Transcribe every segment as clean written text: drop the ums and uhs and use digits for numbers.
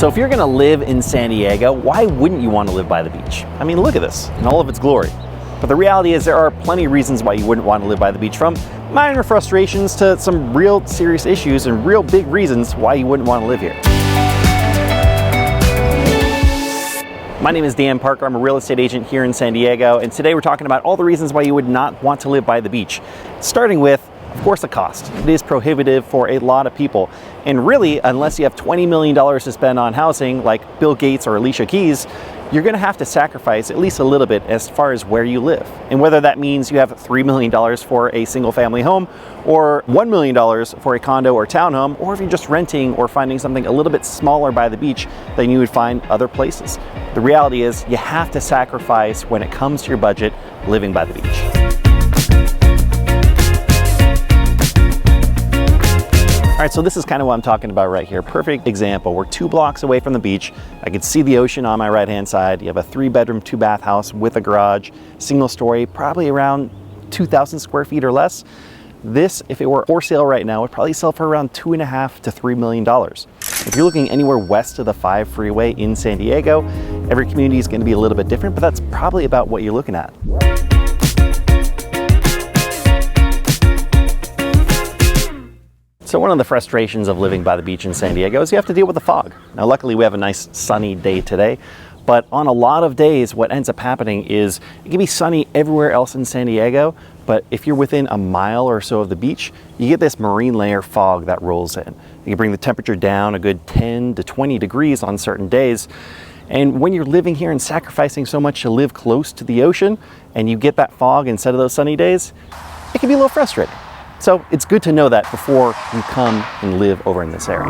So if you're gonna live in San Diego, why wouldn't you want to live by the beach? I mean, look at this in all of its glory. But the reality is there are plenty of reasons why you wouldn't want to live by the beach, from minor frustrations to some real serious issues and real big reasons why you wouldn't want to live here. My name is Dan Parker. I'm a real estate agent here in San Diego, and today we're talking about all the reasons why you would not want to live by the beach. Starting with, of course, the cost. It is prohibitive for a lot of people. And really, unless you have $20 million to spend on housing like Bill Gates or Alicia Keys, you're gonna have to sacrifice at least a little bit as far as where you live. And whether that means you have $3 million for a single family home, or $1 million for a condo or townhome, or if you're just renting or finding something a little bit smaller by the beach than you would find other places. The reality is you have to sacrifice when it comes to your budget living by the beach. All right, so this is kind of what I'm talking about right here. Perfect example. We're 2 blocks away from the beach. I can see the ocean on my right-hand side. You have a 3-bedroom, 2-bath house with a garage, single story, probably around 2,000 square feet or less. This, if it were for sale right now, would probably sell for around $2.5 to $3 million. If you're looking anywhere west of the 5 freeway in San Diego, every community is going to be a little bit different, but that's probably about what you're looking at. So one of the frustrations of living by the beach in San Diego is you have to deal with the fog. Now, luckily we have a nice sunny day today, but on a lot of days, what ends up happening is it can be sunny everywhere else in San Diego, but if you're within a mile or so of the beach, you get this marine layer fog that rolls in. You can bring the temperature down a good 10 to 20 degrees on certain days. And when you're living here and sacrificing so much to live close to the ocean, and you get that fog instead of those sunny days, it can be a little frustrating. So it's good to know that before you come and live over in this area.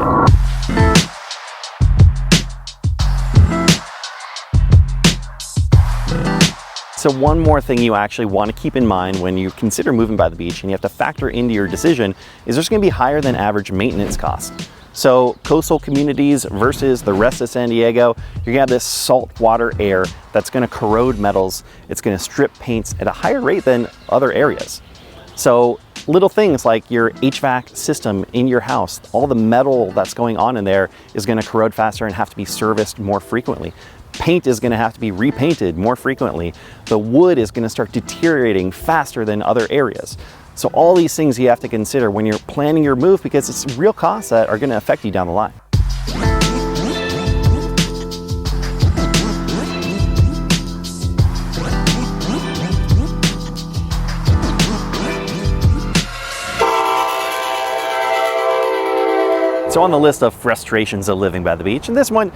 So one more thing you actually want to keep in mind when you consider moving by the beach and you have to factor into your decision is there's going to be higher than average maintenance costs. So coastal communities versus the rest of San Diego, you're gonna have this saltwater air that's gonna corrode metals. It's gonna strip paints at a higher rate than other areas. So little things like your HVAC system in your house, all the metal that's going on in there is going to corrode faster and have to be serviced more frequently. Paint is going to have to be repainted more frequently. The wood is going to start deteriorating faster than other areas. So all these things you have to consider when you're planning your move, because it's real costs that are going to affect you down the line. So on the list of frustrations of living by the beach, and this one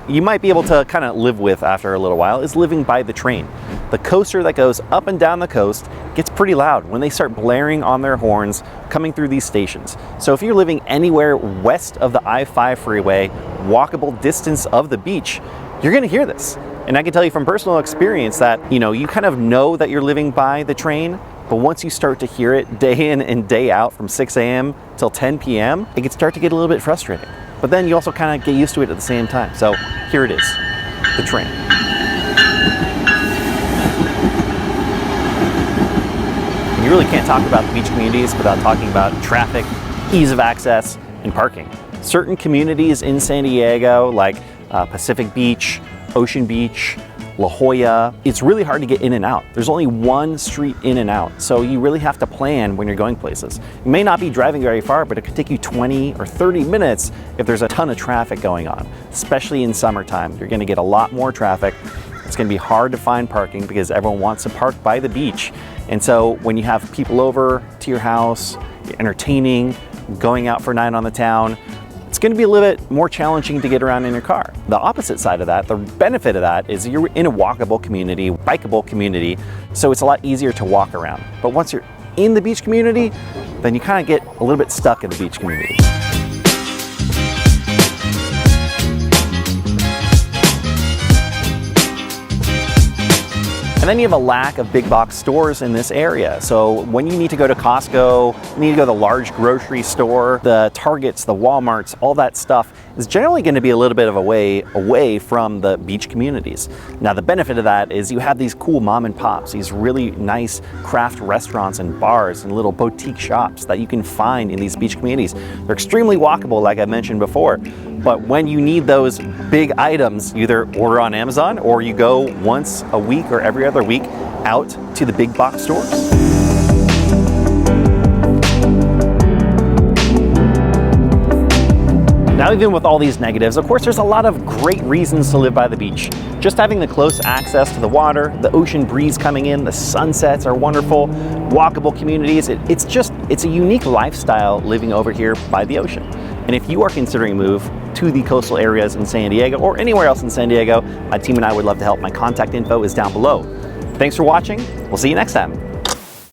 you might be able to kind of live with after a little while, is living by the train. The coaster that goes up and down the coast gets pretty loud when they start blaring on their horns coming through these stations. So if you're living anywhere west of the I-5 freeway, walkable distance of the beach, you're gonna hear this. And I can tell you from personal experience that, you kind of know that you're living by the train, but once you start to hear it day in and day out from 6 a.m. till 10 p.m., it can start to get a little bit frustrating. But then you also kind of get used to it at the same time. So here it is, the train. And you really can't talk about the beach communities without talking about traffic, ease of access, and parking. Certain communities in San Diego, like Pacific Beach, Ocean Beach, La Jolla, it's really hard to get in and out. There's only one street in and out, so you really have to plan when you're going places. You may not be driving very far, but it could take you 20 or 30 minutes if there's a ton of traffic going on, especially in summertime. You're gonna get a lot more traffic. It's gonna be hard to find parking because everyone wants to park by the beach. And so when you have people over to your house, you're entertaining, going out for a night on the town, it's going to be a little bit more challenging to get around in your car. The opposite side of that, the benefit of that, is you're in a walkable community, bikeable community, so it's a lot easier to walk around. But once you're in the beach community, then you kind of get a little bit stuck in the beach community. And then you have a lack of big box stores in this area. So when you need to go to Costco, you need to go to the large grocery store, the Targets, the Walmarts, all that stuff is generally going to be a little bit of a way away from the beach communities. Now the benefit of that is you have these cool mom and pops, these really nice craft restaurants and bars and little boutique shops that you can find in these beach communities. They're extremely walkable, like I mentioned before, But when you need those big items, you either order on Amazon or you go once a week or every other week out to the big box stores. Now, even with all these negatives, of course, there's a lot of great reasons to live by the beach. Just having the close access to the water, the ocean breeze coming in, the sunsets are wonderful, walkable communities. It's a unique lifestyle living over here by the ocean. And if you are considering a move to the coastal areas in San Diego or anywhere else in San Diego, my team and I would love to help. My contact info is down below. Thanks for watching. We'll see you next time.